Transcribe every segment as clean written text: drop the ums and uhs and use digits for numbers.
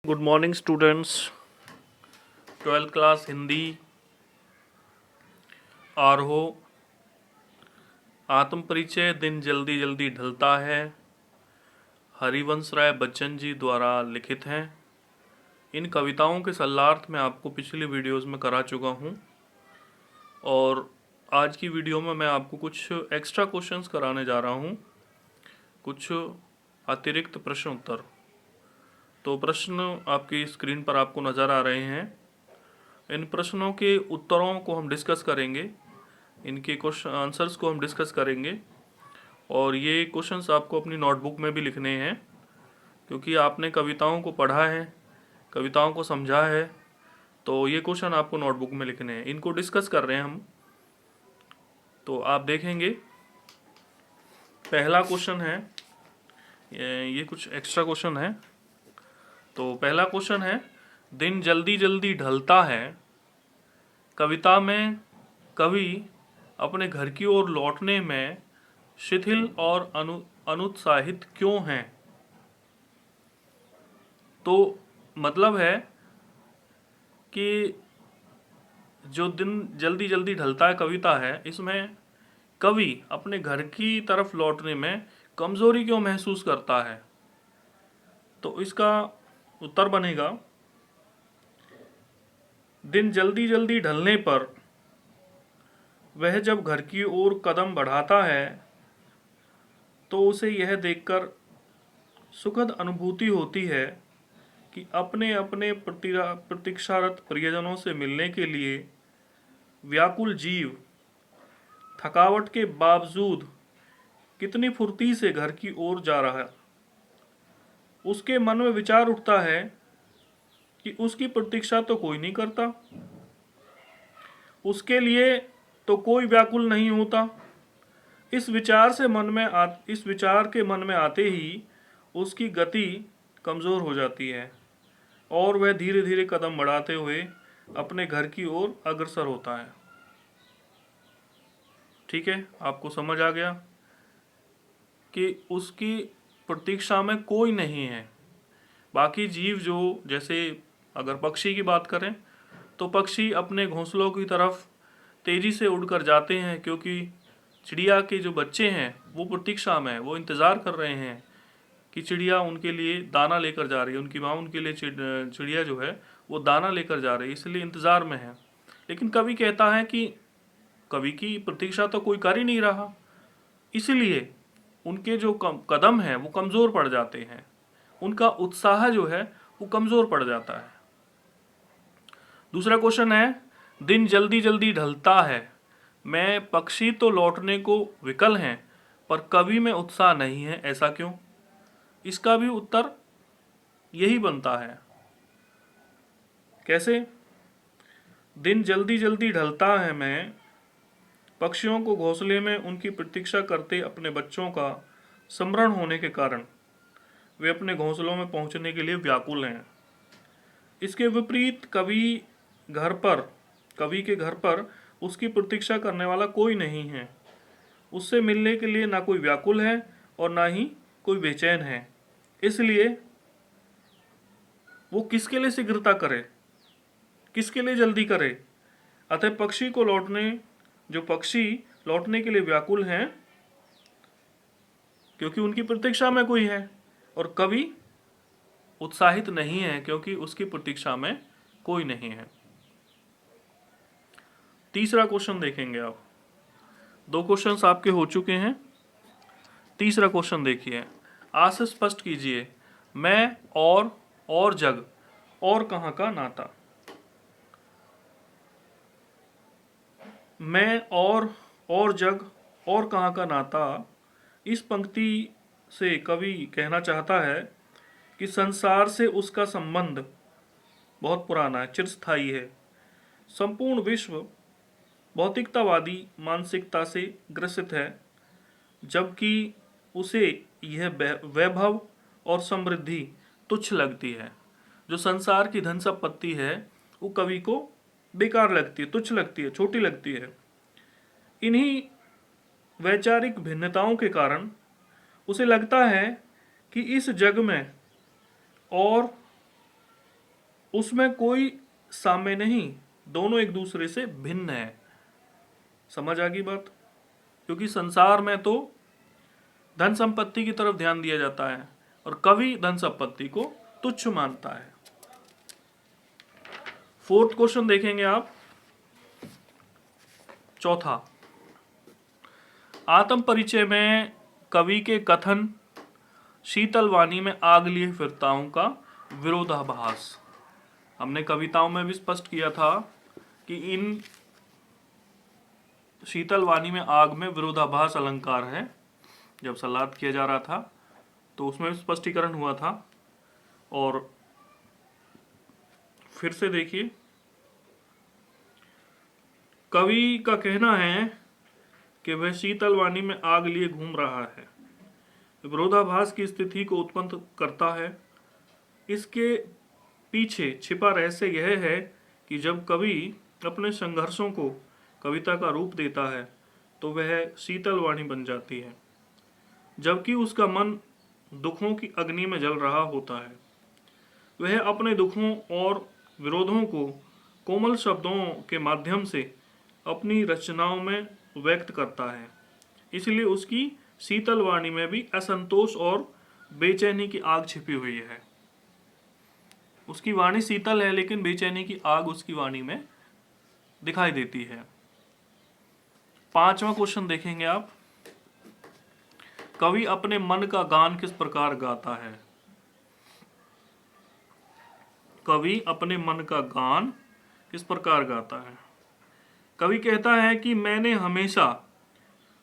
Good morning students. 12th class Hindi आरोह आत्म परिचय दिन जल्दी जल्दी ढलता है हरिवंश राय बच्चन जी द्वारा लिखित हैं। इन कविताओं के सल्लार्थ मैं आपको पिछली वीडियोस में करा चुका हूं और आज की वीडियो में मैं आपको कुछ एक्स्ट्रा क्वेश्चंस कराने जा रहा हूं, कुछ अतिरिक्त प्रश्न उत्तर। तो प्रश्न आपकी स्क्रीन पर आपको नज़र आ रहे हैं। इन प्रश्नों के उत्तरों को हम डिस्कस करेंगे, इनके क्वेश्चन आंसर्स को हम डिस्कस करेंगे और ये क्वेश्चंस आपको अपनी नोटबुक में भी लिखने हैं क्योंकि आपने कविताओं को पढ़ा है, कविताओं को समझा है, तो ये क्वेश्चन आपको नोटबुक में लिखने हैं। इनको डिस्कस कर रहे हैं हम। तो आप देखेंगे पहला क्वेश्चन है, ये कुछ एक्स्ट्रा क्वेश्चन है। तो पहला क्वेश्चन है, दिन जल्दी जल्दी ढलता है कविता में कवि अपने घर की ओर लौटने में शिथिल और अनुत्साहित क्यों हैं। तो मतलब है कि जो दिन जल्दी जल्दी ढलता है कविता है, इसमें कवि अपने घर की तरफ लौटने में कमजोरी क्यों महसूस करता है। तो इसका उत्तर बनेगा, दिन जल्दी जल्दी ढलने पर वह जब घर की ओर कदम बढ़ाता है तो उसे यह देखकर सुखद अनुभूति होती है कि अपने अपने प्रतीक्षारत प्रियजनों से मिलने के लिए व्याकुल जीव थकावट के बावजूद कितनी फुर्ती से घर की ओर जा रहा है। उसके मन में विचार उठता है कि उसकी प्रतीक्षा तो कोई नहीं करता, उसके लिए तो कोई व्याकुल नहीं होता। इस विचार के मन में आते ही उसकी गति कमजोर हो जाती है और वह धीरे धीरे कदम बढ़ाते हुए अपने घर की ओर अग्रसर होता है। ठीक है, आपको समझ आ गया कि उसकी प्रतीक्षा में कोई नहीं है। बाकी जीव जो, जैसे अगर पक्षी की बात करें तो पक्षी अपने घोंसलों की तरफ तेजी से उड़कर जाते हैं क्योंकि चिड़िया के जो बच्चे हैं वो प्रतीक्षा में, वो इंतज़ार कर रहे हैं कि चिड़िया उनके लिए दाना लेकर जा रही है, उनकी माँ उनके लिए चिड़िया जो है वो दाना लेकर जा रही है, इसलिए इंतज़ार में है। लेकिन कवि कहता है कि कवि की प्रतीक्षा तो कोई कर ही नहीं रहा, इसलिए उनके जो कदम हैं वो कमज़ोर पड़ जाते हैं, उनका उत्साह जो है वो कमज़ोर पड़ जाता है। दूसरा क्वेश्चन है, दिन जल्दी जल्दी ढलता है, मैं पक्षी तो लौटने को विकल हैं पर कवि में उत्साह नहीं है, ऐसा क्यों। इसका भी उत्तर यही बनता है। कैसे? दिन जल्दी जल्दी ढलता है, मैं पक्षियों को घोंसले में उनकी प्रतीक्षा करते अपने बच्चों का स्मरण होने के कारण वे अपने घोंसलों में पहुंचने के लिए व्याकुल हैं। इसके विपरीत कवि के घर पर उसकी प्रतीक्षा करने वाला कोई नहीं है, उससे मिलने के लिए ना कोई व्याकुल है और ना ही कोई बेचैन है, इसलिए वो किसके लिए शीघ्रता करे, किसके लिए जल्दी करे। अतः जो पक्षी लौटने के लिए व्याकुल हैं क्योंकि उनकी प्रतीक्षा में कोई है, और कवि उत्साहित नहीं है क्योंकि उसकी प्रतीक्षा में कोई नहीं है। तीसरा क्वेश्चन देखेंगे आप। दो क्वेश्चंस आपके हो चुके हैं, तीसरा क्वेश्चन देखिए। आज से स्पष्ट कीजिए, मैं और जग और कहाँ का नाता। मैं और जग और कहाँ का नाता, इस पंक्ति से कवि कहना चाहता है कि संसार से उसका संबंध बहुत पुराना है, चिरस्थायी है। संपूर्ण विश्व भौतिकतावादी मानसिकता से ग्रसित है, जबकि उसे यह वैभव और समृद्धि तुच्छ लगती है। जो संसार की धन संपत्ति है वो कवि को बेकार लगती है, तुच्छ लगती है, छोटी लगती है। इन्हीं वैचारिक भिन्नताओं के कारण उसे लगता है कि इस जग में और उसमें कोई साम्य नहीं, दोनों एक दूसरे से भिन्न है। समझ आ गई बात? क्योंकि संसार में तो धन संपत्ति की तरफ ध्यान दिया जाता है और कवि धन संपत्ति को तुच्छ मानता है। फोर्थ क्वेश्चन देखेंगे आप, चौथा। आत्म परिचय में कवि के कथन शीतल वाणी में आग लिए फिरताओं का विरोधाभास। हमने कविताओं में भी स्पष्ट किया था कि इन शीतल वाणी में आग में विरोधाभास अलंकार है। जब सलाद किया जा रहा था तो उसमें भी स्पष्टीकरण हुआ था। और फिर से देखिए, कवि का कहना है कि वह शीतल वाणी में आग लिए घूम रहा है, विरोधाभास की स्थिति को उत्पन्न करता है। इसके पीछे छिपा रहस्य यह है कि जब कवि अपने संघर्षों को कविता का रूप देता है तो वह शीतल वाणी बन जाती है, जबकि उसका मन दुखों की अग्नि में जल रहा होता है। वह अपने दुखों और विरोधों को कोमल शब्दों के माध्यम से अपनी रचनाओं में व्यक्त करता है। इसलिए उसकी शीतल वाणी में भी असंतोष और बेचैनी की आग छिपी हुई है। उसकी वाणी शीतल है लेकिन बेचैनी की आग उसकी वाणी में दिखाई देती है। पांचवा क्वेश्चन देखेंगे आप, कवि अपने मन का गान किस प्रकार गाता है? कवि अपने मन का गान किस प्रकार गाता है? कवि कहता है कि मैंने हमेशा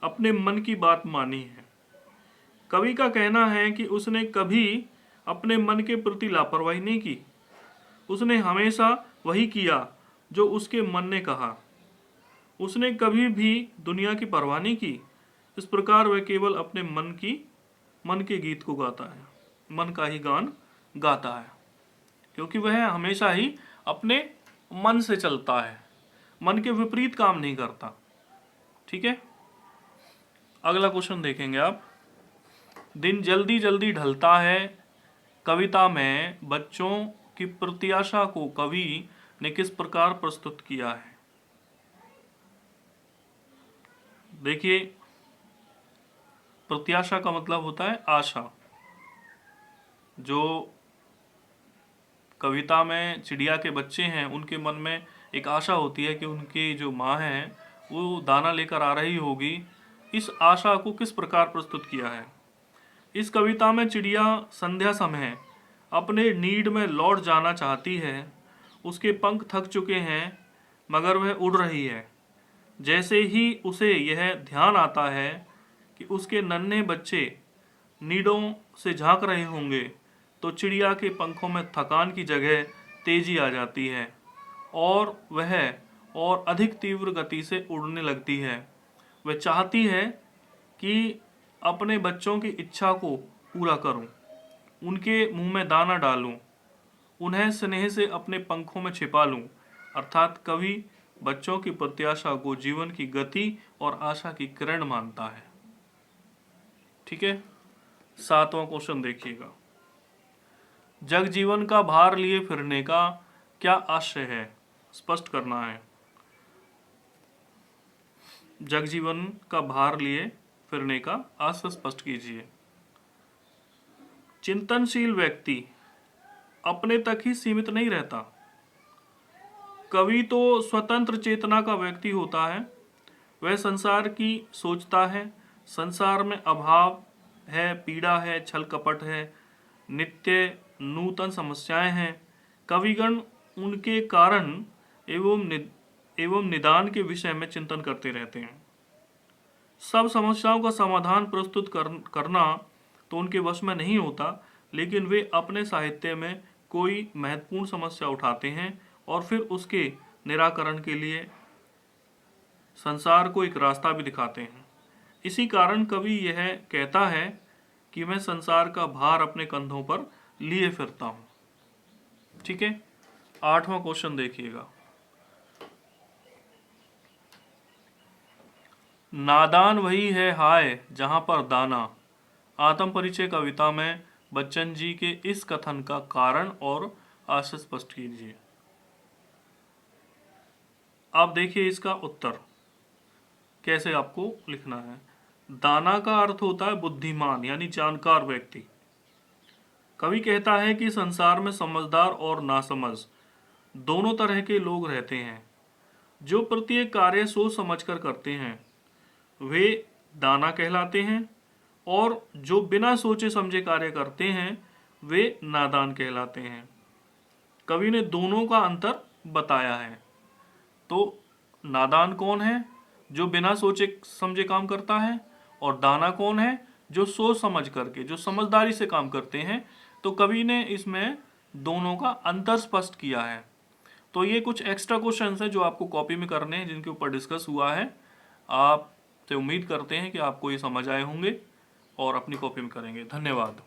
अपने मन की बात मानी है। कवि का कहना है कि उसने कभी अपने मन के प्रति लापरवाही नहीं की। उसने हमेशा वही किया जो उसके मन ने कहा। उसने कभी भी दुनिया की परवाह नहीं की। इस प्रकार वह केवल अपने मन के गीत को गाता है, मन का ही गान गाता है, क्योंकि वह हमेशा ही अपने मन से चलता है, मन के विपरीत काम नहीं करता। ठीक है, अगला क्वेश्चन देखेंगे आप। दिन जल्दी जल्दी ढलता है कविता में बच्चों की प्रत्याशा को कवि ने किस प्रकार प्रस्तुत किया है? देखिए, प्रत्याशा का मतलब होता है आशा। जो कविता में चिड़िया के बच्चे हैं उनके मन में एक आशा होती है कि उनकी जो माँ है वो दाना लेकर आ रही होगी। इस आशा को किस प्रकार प्रस्तुत किया है? इस कविता में चिड़िया संध्या समय अपने नीड में लौट जाना चाहती है। उसके पंख थक चुके हैं मगर वह उड़ रही है। जैसे ही उसे यह ध्यान आता है कि उसके नन्हे बच्चे नीडों से झांक रहे होंगे तो चिड़िया के पंखों में थकान की जगह तेजी आ जाती है और वह और अधिक तीव्र गति से उड़ने लगती है। वह चाहती है कि अपने बच्चों की इच्छा को पूरा करूं, उनके मुंह में दाना डालूं, उन्हें स्नेह से अपने पंखों में छिपा लूं। अर्थात कवि बच्चों की प्रत्याशा को जीवन की गति और आशा की किरण मानता है। ठीक है, सातवां क्वेश्चन देखिएगा। जग जीवन का भार लिए फिरने का क्या आशय है? स्पष्ट करना है। जग जीवन का भार लिए फिरने का आशय स्पष्ट कीजिए। चिंतनशील व्यक्ति अपने तक ही सीमित नहीं रहता। कवि तो स्वतंत्र चेतना का व्यक्ति होता है। वह संसार की सोचता है। संसार में अभाव है, पीड़ा है, छल कपट है, नित्य नूतन समस्याएं हैं। कविगण उनके कारण एवं निदान के विषय में चिंतन करते रहते हैं। सब समस्याओं का समाधान प्रस्तुत करना तो उनके वश में नहीं होता, लेकिन वे अपने साहित्य में कोई महत्वपूर्ण समस्या उठाते हैं और फिर उसके निराकरण के लिए संसार को एक रास्ता भी दिखाते हैं। इसी कारण कवि यह कहता है कि मैं संसार का भार अपने कंधों पर लिए फिरता हूं। ठीक है, आठवां क्वेश्चन देखिएगा। नादान वही है हाय जहां पर दाना। आत्म परिचय कविता में बच्चन जी के इस कथन का कारण और आज से स्पष्ट कीजिए। आप देखिए इसका उत्तर कैसे आपको लिखना है। दाना का अर्थ होता है बुद्धिमान यानी जानकार व्यक्ति। कवि कहता है कि संसार में समझदार और नासमझ दोनों तरह के लोग रहते हैं। जो प्रत्येक कार्य सोच समझकर करते हैं वे दाना कहलाते हैं, और जो बिना सोचे समझे कार्य करते हैं वे नादान कहलाते हैं। कवि ने दोनों का अंतर बताया है। तो नादान कौन है? जो बिना सोचे समझे काम करता है। और दाना कौन है? जो सोच समझ करके, जो समझदारी से काम करते हैं। तो कवि ने इसमें दोनों का अंतर स्पष्ट किया है। तो ये कुछ एक्स्ट्रा क्वेश्चंस हैं जो आपको कॉपी में करने हैं, जिनके ऊपर डिस्कस हुआ है। आप से उम्मीद करते हैं कि आपको ये समझ आए होंगे और अपनी कॉपी में करेंगे। धन्यवाद।